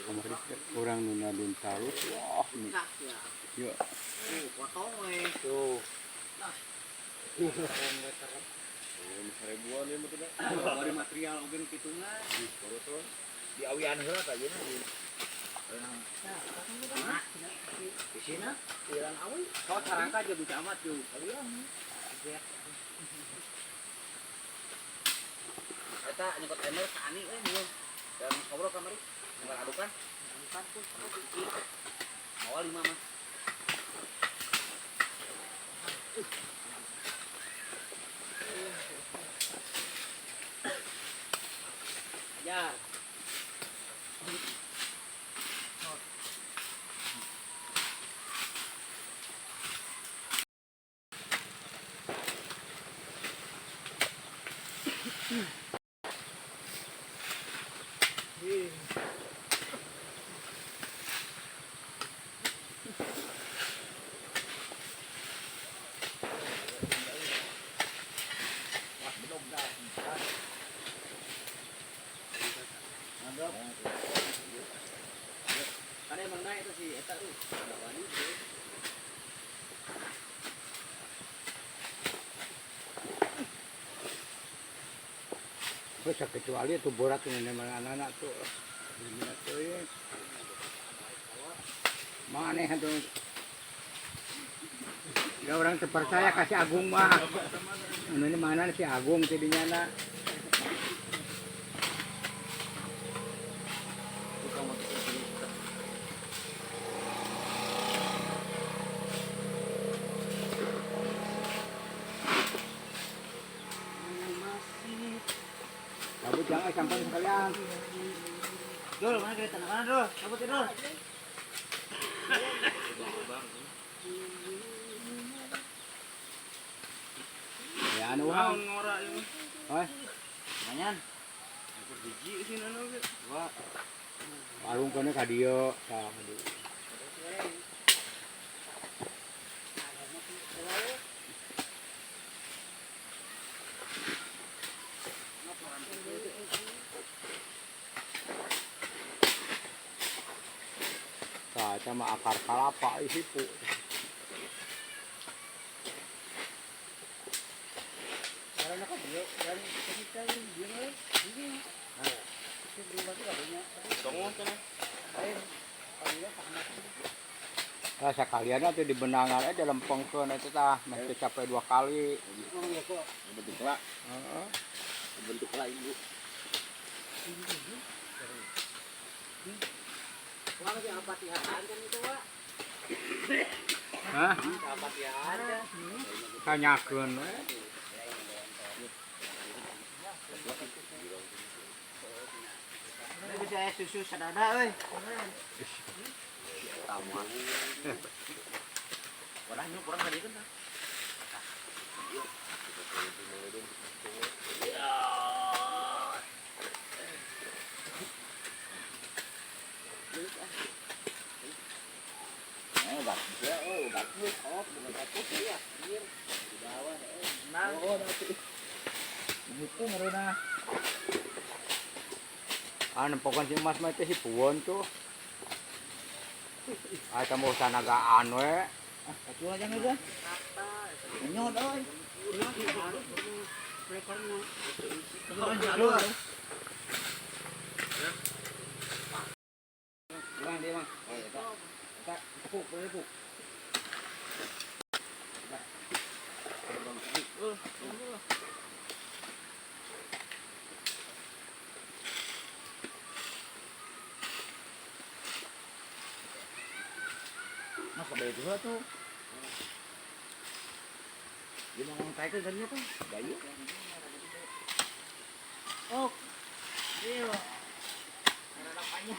kemarin orang nuna dun taruh wah nih yuk potong tuh seribuan ya maksudnya dari material mungkin hitungan terus di awian heula tah yeuna di di sini jalan awi kau sarangka aja bisa amat tuh awian eta nyekot ember tani nih dan ngobrol kamari tinggal adukan awal 5 mah ajar kan emang naik itu sih eta tuh bisa kecuali tuh borak ini anak-anak tuh ini tuh ya mana tuh ya orang terpercaya kasih Agung mah ini mana si Agung tidinya nak cabut jangan sampai sekalian Dul, mana kereta mana Dul? Cabut ya Dul. ya anu wah ngora ini. oi Nanyan. Biji sih nana ge. Wah. warung kene ka dieu tah sama akar kelapa isi pu. Karena kan dia dan kita dia ini. Nah, itu dulu lagi katanya. Tunggu sana. Ayo. Kalau sama. Nah, sekalian tuh di benangan aja lempengkeun eta tah mesti capek 2 kali. Oh iya kok. Bentuk lah. Heeh. Bentuk lah ibu. Wah, lagi apatihan kan itu, Pak. Hah? Apatihan ya. Tanyakeun we. Ini bisa susu sadada euy. Tamuan. Orangnya kurang tadi kan. Nempokan si Mas mah teh si puon tuh. Aya mau sanagaan we. Atuh aja aja. Nyot euy. Bang dia bang. Oh iya Pak. Pak, puk, puk. Mas kabeh itu tuh. Dia mau ngomong title tadi apa? Bayu. Oh. Iya. Ada apanya?